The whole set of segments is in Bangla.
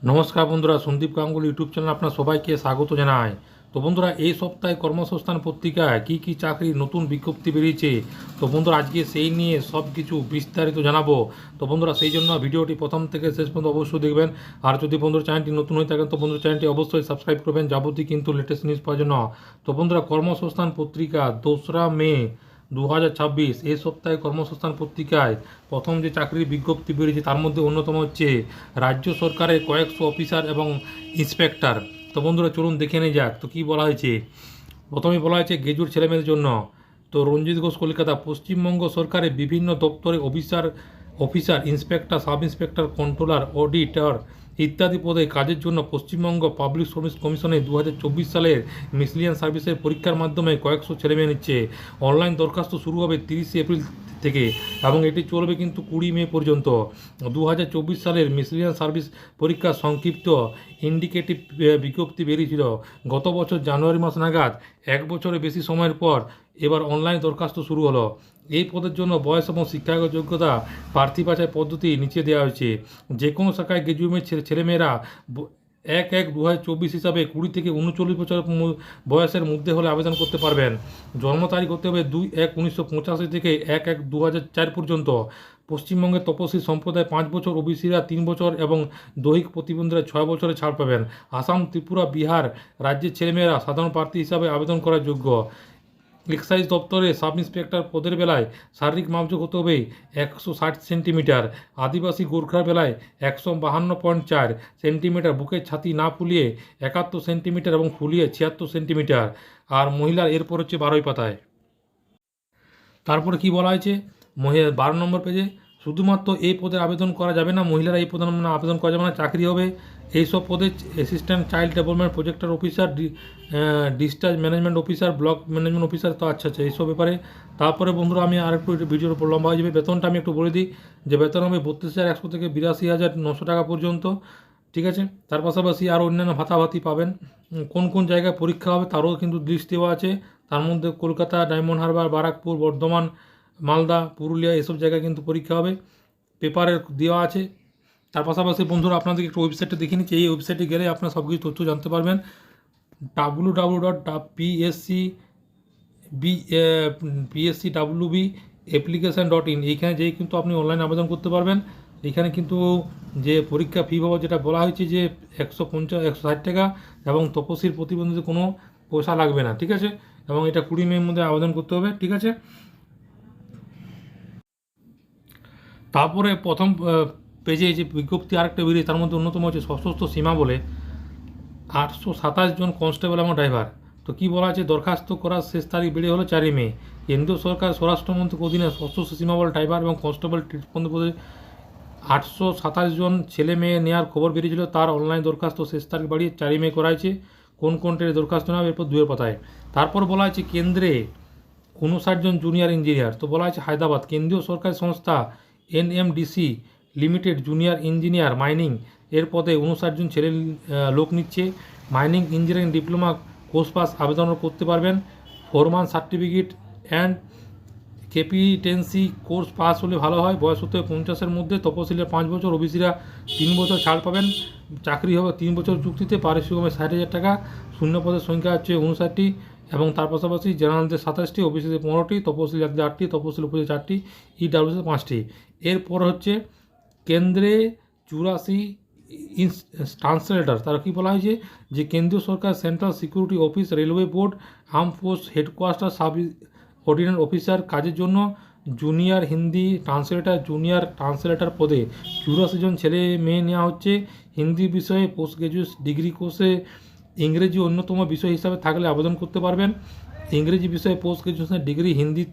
নমস্কার বন্ধুরা, সন্দীপ গাঙ্গুলি ইউটিউব চ্যানেল আপনার সবাইকে স্বাগত জানাই। তো বন্ধুরা, এই সপ্তাহে কর্মসংস্থান পত্রিকায় কী চাকরির নতুন বিজ্ঞপ্তি বেরিয়েছে, তো বন্ধুরা আজকে সেই নিয়ে সব কিছু বিস্তারিত জানাবো। তো বন্ধুরা, সেই জন্য ভিডিওটি প্রথম থেকে শেষ পর্যন্ত অবশ্যই দেখবেন। আর যদি বন্ধুরা চ্যানেলটি নতুন হয়ে থাকেন তো বন্ধুরা চ্যানেলটি অবশ্যই সাবস্ক্রাইব করবেন যাবতীয় কিন্তু লেটেস্ট নিউজ পাওয়ার জন্য। তো বন্ধুরা, কর্মসংস্থান পত্রিকা 2রা মে 2026 এই সপ্তাহে কর্মসংস্থান পত্রিকায় প্রথম যে চাকরির বিজ্ঞপ্তি বেরিয়েছে তার মধ্যে অন্যতম হচ্ছে রাজ্য সরকারের কয়েকশো অফিসার এবং ইন্সপেক্টর। তো বন্ধুরা চলুন দেখে নিয়ে যাক তো কী বলা হয়েছে। প্রথমেই বলা হয়েছে গ্র্যাজুয়েট ছেলেমেয়েদের জন্য। তো রঞ্জিত ঘোষ কলকাতা, পশ্চিমবঙ্গ সরকারের বিভিন্ন দপ্তরে officer inspector, sub inspector, controller, auditor ইত্যাদি পদে কাজের জন্য পশ্চিমবঙ্গ পাবলিক সার্ভিস কমিশনে 2024 সালের মিসলিয়ান সার্ভিসের পরীক্ষার মাধ্যমে কয়েকশো ছেলেমেয়ে নিচ্ছে। অনলাইন দরখাস্ত শুরু হবে 30 এপ্রিল থেকে এবং এটি চলবে কিন্তু 20 মে পর্যন্ত। 2024 সালের মিসলিয়ান সার্ভিস পরীক্ষার সংক্ষিপ্ত ইন্ডিকেটিভ বিজ্ঞপ্তি বেরিয়েছিল গত বছর জানুয়ারি মাস নাগাদ। 1 বছরের বেশি সময়ের পর এবার অনলাইন দরখাস্ত শুরু হলো। এই পদের জন্য বয়স এবং শিক্ষাগত যোগ্যতা প্রার্থী বাছাই পদ্ধতি নিচে দেওয়া হয়েছে। যে কোনো শাখায় গ্র্যাজুয়েট ছেলেমেয়েরা 1/1/2024 হিসাবে 20 থেকে 39 বছর বয়সের মধ্যে হলে আবেদন করতে পারবেন। জন্ম তারিখ হতে হবে 2/1/1985 থেকে 1/1/2004 পর্যন্ত। পশ্চিমবঙ্গের তপশিলি সম্প্রদায় 5 বছর, ওবিসিরা 3 বছর এবং দৈহিক প্রতিবন্ধীরা 6 বছরে ছাড় পাবেন। আসাম, ত্রিপুরা, বিহার রাজ্যের ছেলেমেয়েরা সাধারণ প্রার্থী হিসাবে আবেদন করার যোগ্য। এক্সাইজ দপ্তরে সাব ইন্সপেক্টর পদের বেলায় শারীরিক মাপযোগ হতে হবে 160 সেন্টিমিটার। আদিবাসী গোর্খার বেলায় 152.4 সেন্টিমিটার, বুকের ছাতি না ফুলিয়ে 71 সেন্টিমিটার এবং ফুলিয়ে 76 সেন্টিমিটার। আর মহিলার এরপর হচ্ছে 12 পাতায়। তারপরে কি বলা হয়েছে 12 নম্বর পেজে, শুধুমাত্র এই পদে আবেদন করা যাবে না, মহিলারা এই পদে আবেদন করা যাবে না, চাকরি হবে এইসব পদে assistant child development projector officer, discharge management officer, block management officer. তো আচ্ছা এইসব ব্যাপারে। তারপরে বন্ধুরা আমি আর একটু ভিডিওর উপর লম্বা হয়ে যাবে। বেতনটা আমি একটু বলে দিই যে বেতন হবে 32,100 থেকে 82,900 টাকা পর্যন্ত। ঠিক আছে, তার পাশাপাশি আরও অন্যান্য ভাতাভাতি পাবেন। কোন কোন জায়গায় পরীক্ষা হবে তারও কিন্তু লিস্ট দেওয়া আছে। তার মধ্যে কলকাতা, ডায়মন্ড হারবার, বারাকপুর, বর্ধমান, মালদা, পুরুলিয়া এসব জায়গায় কিন্তু পরীক্ষা হবে, পেপারের দেওয়া আছে। তার পাশাপাশি বন্ধুরা আপনাদেরকে একটু ওয়েবসাইটটা দেখে নিচ্ছি। এই ওয়েবসাইটে গেলে আপনারা সব কিছু তথ্য জানতে পারবেন। www.pscwb.application.in এইখানে যেই কিন্তু আপনি অনলাইন আবেদন করতে পারবেন। এইখানে কিন্তু যে পরীক্ষা ফি বাবদ যেটা বলা হয়েছে যে 160 টাকা এবং তপশিল প্রতিবন্ধীদের কোনো পয়সা লাগবে না। ঠিক আছে, এবং এটা 20 মের মধ্যে আবেদন করতে হবে। ঠিক আছে, তারপরে প্রথম পেজে যে বিজ্ঞপ্তি আরেকটা বেরিয়ে তার মধ্যে অন্যতম হচ্ছে সশস্ত্র সীমা বলে 827 জন কনস্টেবল এবং ড্রাইভার। তো কী বলা আছে, দরখাস্ত করার শেষ তারিখ বেরিয়ে হলো 4 মে। কেন্দ্রীয় সরকার স্বরাষ্ট্রমন্ত্রীর অধীনে সশস্ত্র সীমাবল ড্রাইভার এবং কনস্টেবল পদে 827 জন ছেলে মেয়ে নেওয়ার খবর বেরিয়েছিল। তার অনলাইন দরখাস্ত শেষ তারিখ বাড়িয়ে 4 মে করা হয়েছে। কোন কোন ট্রেনে দরখাস্ত নেওয়া হবে এরপর 2 পাতায়। তারপর বলা হয়েছে কেন্দ্রে 59 জন জুনিয়র ইঞ্জিনিয়ার। তো বলা হয়েছে হায়দ্রাবাদ কেন্দ্রীয় সরকারি সংস্থা NMDC limited junior engineer mining এর পদে 59 জন ছেলে লোক নিচ্ছে। Mining engineering diploma course pass আবেদন করতে পারবেন। Foreman certificate and competency course pass হলে ভালো হয়। বয়স হতে 50-এর মধ্যে। তপশিলের 5 বছর, ওবিসিরা 3 বছর ছাড় পাবেন। চাকরি হবে 3 বছর চুক্তিতে। পারিশ্রমিক হবে 60,000 টাকা। শূন্য পদের সংখ্যা হচ্ছে 59টি এবং তার পাশাপাশি জেনারেলদের 27টি, ওবিসিদের 15টি, তপশিল 8টি, তপশিল উপজেলা 4টি, ইডাব্লিউসি 5টি। এরপর হচ্ছে কেন্দ্রে 84 ট্রান্সলেটর। তারা কী বলা হয়েছে যে কেন্দ্রীয় সরকার central security office, railway board, arm force headquarter, subordinate officer কাজের জন্য জুনিয়র হিন্দি ট্রান্সলেটর পদে 84 জন ছেলে মেয়ে নেওয়া হচ্ছে। হিন্দি বিষয়ে পোস্ট গ্রাজুয়েট ডিগ্রি কোর্সে ইংরেজি অন্যতম বিষয় হিসাবে থাকলে আবেদন করতে পারবেন। ইংরেজি বিষয়ে পোস্ট গ্রাজুয়েশনের ডিগ্রি হিন্দি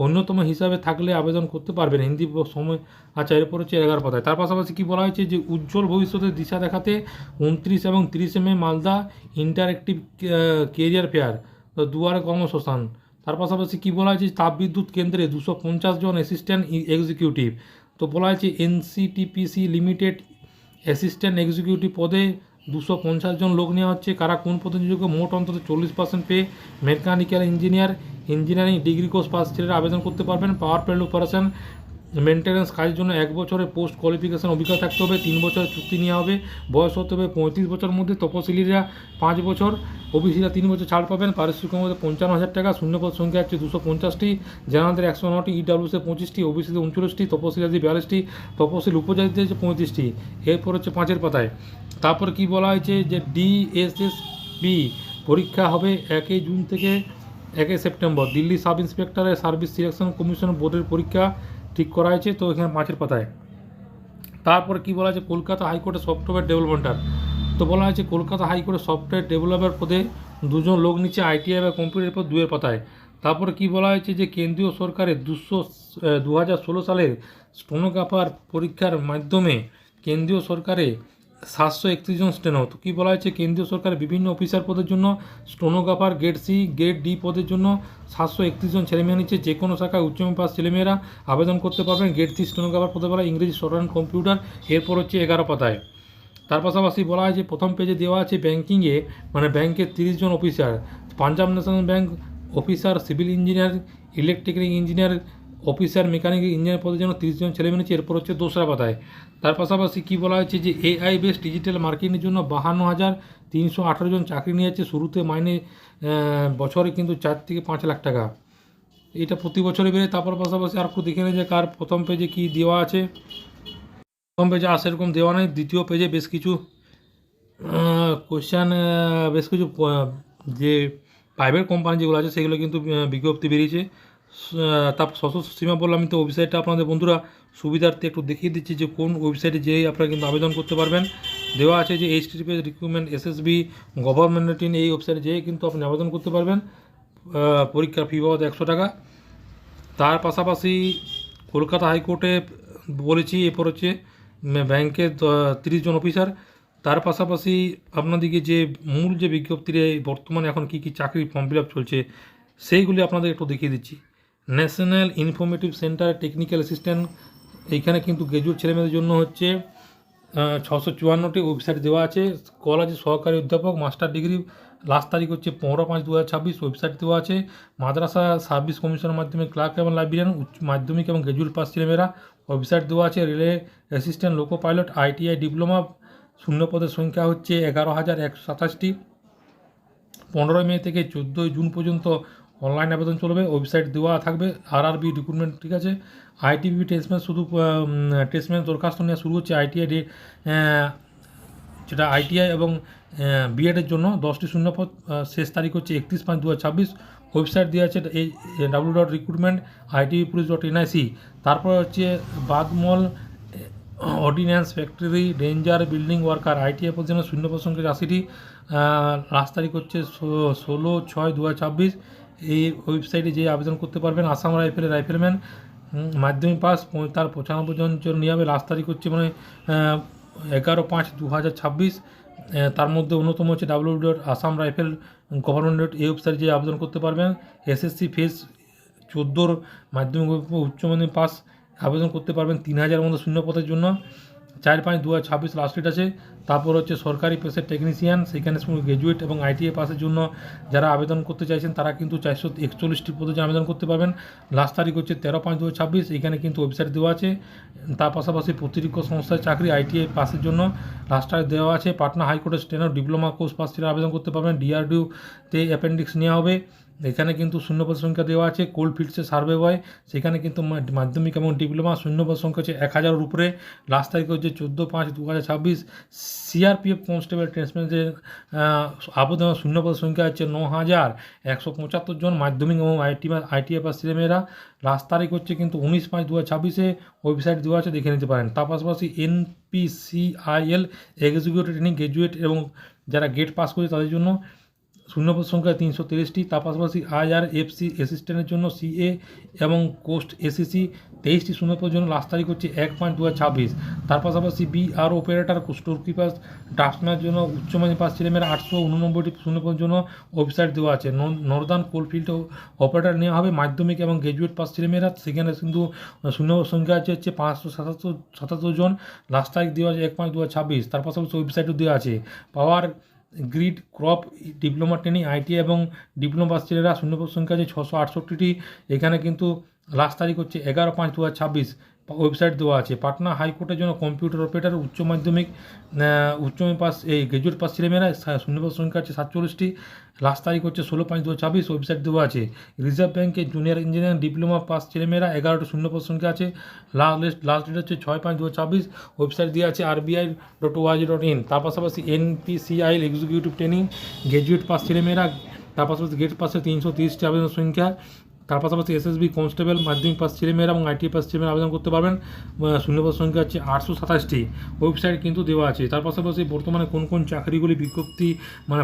অন্যতম হিসাবে থাকলে আবেদন করতে পারবেন। হিন্দি সময় আচ্ছা এরপর হচ্ছে 11 পাতায়। তার পাশাপাশি কী বলা হয়েছে যে উজ্জ্বল ভবিষ্যতের দিশা দেখাতে 29 এবং 30 মে মালদা ইন্টারেক্টিভ কেরিয়ার ফেয়ার, দুয়ারে কর্মসংস্থান। তার পাশাপাশি কী বলা হয়েছে তাপবিদ্যুৎ কেন্দ্রে 250 জন অ্যাসিস্ট্যান্ট এক্সিকিউটিভ। তো বলা হয়েছে এনসিটিপিসি লিমিটেড অ্যাসিস্ট্যান্ট এক্সিকিউটিভ পদে 250 জন লোক নেওয়া হচ্ছে। কারা কোন পদে নিয়োগ, মোট অন্তত 40% pay. Mechanical engineering degree course pass ছেলেরা আবেদন করতে পারবেন। পাওয়ার প্ল্যান্ট অপারেশন মেনটেন্যান্স কাজের জন্য 1 বছরের পোস্ট কোয়ালিফিকেশান অভিজ্ঞতা থাকতে হবে, 3 বছরের চুক্তি নেওয়া হবে, বয়স হতে হবে 35 বছরের মধ্যে, তপশিলিরা 5 বছর, ওবিসিরা 3 বছর ছাড় পাবেন, পারিশ্রমিকের মধ্যে 55,000 টাকা, শূন্যপদ সংখ্যা হচ্ছে 250টি, জেনারেলদের 109টি, ইডাব্লিউসি 25টি, ওবিসিতে 39টি, তপশিলি 42টি, তপশিল উপজাতিতে হচ্ছে 35টি। এরপর হচ্ছে 5-এর পাতায়। তারপর কি বলা হয়েছে যে ডিএসএসবি পরীক্ষা হবে 1 জুন থেকে 1 সেপ্টেম্বর। দিল্লি সাব ইন্সপেক্টরের সার্ভিস সিলেকশন কমিশন বোর্ডের পরীক্ষা ঠিক করা হয়েছে, তো এখানে 5-এর পাতায়। তারপর কি বলা হয়েছে কলকাতা হাইকোর্টের সফটওয়্যার ডেভেলপমেন্টার, তো বলা হয়েছে কলকাতা হাইকোর্টের সফটওয়্যার ডেভেলপার পদে 2 জন লোক নিচ্ছে, আইটিআই বা কম্পিউটারের পর 2-এর পাতায়। তারপরে কি বলা হয়েছে যে কেন্দ্রীয় সরকারের 2016 সালের স্টেনোগ্রাফার পরীক্ষার মাধ্যমে কেন্দ্রীয় সরকারে 731 জন স্টেনো, তো কী বলা হয়েছে কেন্দ্রীয় সরকারের বিভিন্ন অফিসার পদের জন্য stenographer grade C grade D পদের জন্য 731 জন ছেলেমেয়ে নিচ্ছে, যে কোনো শাখায় উচ্চমাধ্যমিক পাস ছেলেমেয়েরা আবেদন করতে পারবেন। গ্রেড সি স্টেনোগ্রাফার পদে বলা ইংরেজি শর্টহ্যান্ড কম্পিউটার। এরপর হচ্ছে 11 পাতায়। তার পাশাপাশি বলা হয় যে প্রথম পেজে দেওয়া আছে ব্যাঙ্কিংয়ে মানে ব্যাংকের 30 জন officer, Punjab national bank officer, civil engineer, electrical engineer, officer, mechanical engineer পদের জন্য 30 জন ছেলে মেয়ে। এরপর হচ্ছে 2রা পাতায়। তার পাশাপাশি কী বলা হয়েছে যে এআই বেস ডিজিটাল মার্কেটিংয়ের জন্য 52,318 জন চাকরি নিয়ে যাচ্ছে, শুরুতে মাইনে বছরে কিন্তু 4 থেকে 5 লাখ টাকা, এটা প্রতি বছরে বেড়ে। তারপর পাশাপাশি আর একটু দেখে নেই যে কার প্রথম পেজে কী দেওয়া আছে। প্রথম পেজে আর সেরকম দেওয়া নেই, দ্বিতীয় পেজে বেশ কিছু কোশ্চেন, বেশ কিছু যে প্রাইভেট কোম্পানি যেগুলো আছে সেগুলো কিন্তু বিজ্ঞপ্তি বেরিয়েছে। তার সশস্ত্র সীমা বললাম, আমি তো ওয়েবসাইটটা আপনাদের বন্ধুরা সুবিধার্থে একটু দেখিয়ে দিচ্ছি যে কোন ওয়েবসাইটে যেয়ে আপনারা কিন্তু আবেদন করতে পারবেন। দেওয়া আছে যে HTTPS recruitment SSB government in, এই ওয়েবসাইটে যেয়ে কিন্তু আপনি আবেদন করতে পারবেন। পরীক্ষার ফি বাবদ 100 টাকা। তার পাশাপাশি কলকাতা হাইকোর্টে বলেছি, এরপর হচ্ছে ব্যাংকের 30 জন অফিসার। তার পাশাপাশি আপনাদেরকে যে মূল যে বিজ্ঞপ্তির বর্তমানে এখন কী কী চাকরির ফর্ম ফিল আপ চলছে সেইগুলি আপনাদের একটু দেখিয়ে দিচ্ছি। National informative centre technical assistant, এইখানে কিন্তু গ্র্যাজুয়েট ছেলেমেয়েদের জন্য হচ্ছে 654টি ওয়েবসাইট দেওয়া আছে। কলেজে সহকারী অধ্যাপক মাস্টার ডিগ্রি, লাস্ট তারিখ হচ্ছে 15/5/2026, ওয়েবসাইট দেওয়া আছে। মাদ্রাসা সার্ভিস কমিশনের মাধ্যমে ক্লার্ক এবং লাইব্রেরিয়ান, উচ্চ মাধ্যমিক এবং গ্র্যাজুয়েট পাস ছেলেমেয়েরা, ওয়েবসাইট দেওয়া আছে। রেলে assistant, loco pilot, ITI diploma, শূন্য পদের সংখ্যা হচ্ছে 11,127টি। 15 মে থেকে 14 জুন পর্যন্ত অনলাইন আবেদন চলবে, ওয়েবসাইট দেওয়া থাকবে। আরআরবি রিক্রুটমেন্ট, ঠিক আছে। আইটিবি টেস্টম্যান, শুধু টেস্টম্যান দরখাস্ত নেওয়া শুরু হচ্ছে। আইটিআই যেটা আইটিআই এবং বিএডের জন্য 10টি শূন্যপদ, শেষ তারিখ হচ্ছে 31/5/2026। ওয়েবসাইট দেওয়া আছে এই www.recruitment.itpulice.nic। তারপর হচ্ছে বাদমল ordnance factory ranger building worker, ITI পদের জন্য শূন্যপদ সংখ্যা 80টি, লাস্ট তারিখ হচ্ছে 16/6/2026। এই ওয়েবসাইটে যেয়ে আবেদন করতে পারবেন। আসাম রাইফেলের রাইফেলম্যান, মাধ্যমিক পাস, তার 95 জন নিয়ে হবে, লাস্ট তারিখ হচ্ছে মানে 11/5/2026। তার মধ্যে অন্যতম হচ্ছে www.assam রাইফেল গভর্নমেন্ট, এই ওয়েবসাইটে যেয়ে আবেদন করতে পারবেন। এসএসসি ফেজ 14 মাধ্যমিক উচ্চ মাধ্যমিক পাস আবেদন করতে পারবেন 3000 মতো শূন্য পদের জন্য। 4/5/2026 লাস্ট ডেট আছে। তারপর হচ্ছে সরকারি পেশার টেকনিশিয়ান, সেখানে গ্র্যাজুয়েট এবং আইটিআই পাসের জন্য যারা আবেদন করতে চাইছেন তারা কিন্তু 441টি পদে আবেদন করতে পারবেন। লাস্ট তারিখ হচ্ছে 13/5/2026, এখানে কিন্তু ওয়েবসাইট দেওয়া আছে। তার পাশাপাশি প্রতিরক্ষা সংস্থায় চাকরি, আইটিআই পাসের জন্য লাস্ট তারিখ দেওয়া আছে। পাটনা হাইকোর্টের স্টেনো ডিপ্লোমা কোর্স পাস ছেলে আবেদন করতে পারবেন। ডিআরডিওতে অ্যাপেন্ডিক্স নেওয়া হবে, এখানে কিন্তু শূন্যপদ সংখ্যা দেওয়া আছে। কোল্ড ফিল্ডসে সার্ভে বয়, সেখানে কিন্তু মাধ্যমিক এবং ডিপ্লোমা, শূন্যপদ সংখ্যা হচ্ছে 1000-এর উপরে। লাস্ট তারিখ হচ্ছে 14/5/2026। সিআরপিএফ কনস্টেবল ট্রেন্সম্যানের আবেদন শূন্যপদ সংখ্যা হচ্ছে 9,175 জন, মাধ্যমিক এবং আইটিআই পাস ছেলেমেয়েরা। লাস্ট তারিখ হচ্ছে কিন্তু 19/5/2026, ওয়েবসাইট দেওয়া আছে, দেখে নিতে পারেন। তার পাশাপাশি NPCIL এক্সিকিউটিভ ট্রেনিং গ্র্যাজুয়েট এবং যারা গেট পাস করেছে তাদের জন্য শূন্যপদ সংখ্যা 330টি। তার পাশাপাশি IRFC অ্যাসিস্ট্যান্টের জন্য CA এবং কোস্ট SEC 23টি শূন্যপদের জন্য, লাস্ট তারিখ হচ্ছে 1/5/2026। তার পাশাপাশি BR অপারেটর, স্টোর কিপার, ড্রাফটম্যানের জন্য উচ্চ মাধ্যমিক পাস ছেলেমেয়েরা 889টি শূন্যপদের জন্য ওয়েবসাইট দেওয়া আছে। নর্দার্ন কোলফিল্ড অপারেটর নেওয়া হবে মাধ্যমিক এবং গ্র্যাজুয়েট পাস ছেলেমেয়েরা, সেখানে কিন্তু শূন্যপদ সংখ্যা হচ্ছে 577 জন, লাস্ট তারিখ দেওয়া আছে 1/5/2026। তার পাশাপাশি ওয়েবসাইটও দেওয়া আছে। Power grid corp diploma training, ITI এবং ডিপ্লোমা পাস ছেলেরা, শূন্যপদ সংখ্যা আছে 668টি, এখানে কিন্তু লাস্ট তারিখ হচ্ছে 11/5/2026। ওয়েবসাইট দেওয়া আছে। পাটনা হাইকোর্টের জন্য কম্পিউটার অপারেটর উচ্চ মাধ্যমিক পাস এই গ্র্যাজুয়েট পাস ছেলেমেয়েরা শূন্যপদ সংখ্যা আছে 47টি। লাস্ট তারিখ হচ্ছে 16/5/2024, ওয়েবসাইট দেওয়া আছে। রিজার্ভ ব্যাঙ্কের জুনিয়র ইঞ্জিনিয়ারিং ডিপ্লোমা পাস ছেলেমেয়েরা 11টি শূন্যপদ সংখ্যা আছে। লাস্ট ডেট হচ্ছে 6/5/2024, ওয়েবসাইট দেওয়া আছে rbi.org.in। তার পাশাপাশি NPCI executive training graduate pass ছেলেমেয়েরা, তার পাশাপাশি গেট পাসে 330টি আবেদন সংখ্যা। তার পাশাপাশি SSB কনস্টেবল মাধ্যমিক পাস ছেলেমেয়েরা এবং ITI পাস ছেলেমেয়েরা আবেদন করতে পারবেন। শূন্যপদ সংখ্যা হচ্ছে 827টি, ওয়েবসাইট কিন্তু দেওয়া আছে। তার পাশাপাশি বর্তমানে কোন কোন চাকরিগুলি বিজ্ঞপ্তি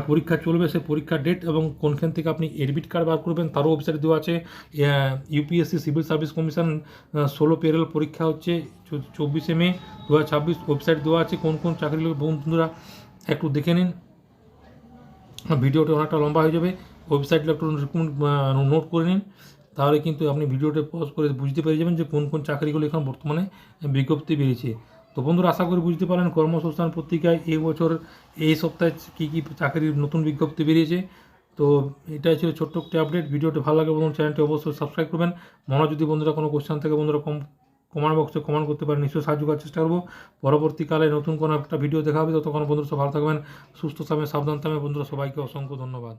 পরীক্ষা চলবে, সে পরীক্ষার ডেট এবং কোনখান থেকে আপনি এডমিট কার্ড বার করবেন তারও ওয়েবসাইট দেওয়া আছে। UPSC civil service commission 16 payroll পরীক্ষা হচ্ছে 24 মে 2026, ওয়েবসাইট দেওয়া আছে। কোন কোন চাকরিগুলো বন্ধুরা একটু দেখে নিন, ভিডিওটা অনেকটা লম্বা হয়ে যাবে। ওয়েবসাইটটা একটু নোট করে নিন, তাহলে কিন্তু আপনি ভিডিওটা পজ করে বুঝতে পেরে যাবেন যে কোন কোন চাকরিগুলো এখন বর্তমানে বিজ্ঞপ্তি বেরিয়েছে। তো বন্ধুরা আশা করি বুঝতে পারলেন কর্মসংস্থান পত্রিকায় এই বছর এই সপ্তাহে কী কী চাকরির নতুন বিজ্ঞপ্তি বেরিয়েছে। তো এটাই ছিল ছোট্ট একটি আপডেট। ভিডিওটি ভালো লাগে বন্ধুরা চ্যানেলটি অবশ্যই সাবস্ক্রাইব করবেন। যদি বন্ধুরা কোনো কোশ্চেন থাকে বন্ধুরা কমেন্ট বক্সে কমেন্ট করতে পারেন, নিশ্চয়ই সাহায্য করার চেষ্টা করবো। পরবর্তীকালে নতুন কোনো একটা ভিডিও দেখা হবে, ততক্ষণ বন্ধুরা সব ভালো থাকবেন, সুস্থ থাকবেন, সাবধান থাকবেন বন্ধুরা। সবাইকে অসংখ্য ধন্যবাদ।